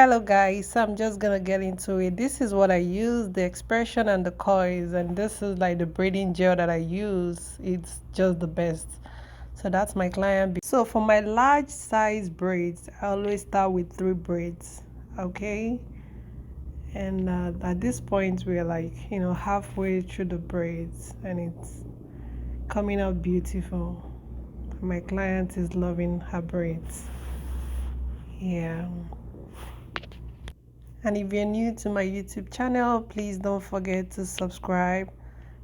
Hello guys, so I'm just gonna get into it. This is what I use, the Xpression and the coils, and this is like the braiding gel that I use. It's just the best. So that's my client. So for my large size braids, I always start with 3 braids, okay? And at this point we're like, halfway through the braids and it's coming out beautiful. My client is loving her braids. Yeah. And if you're new to my YouTube channel, please don't forget to subscribe,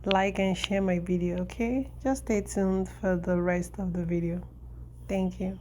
like and share my video, okay? Just stay tuned for the rest of the video. Thank you.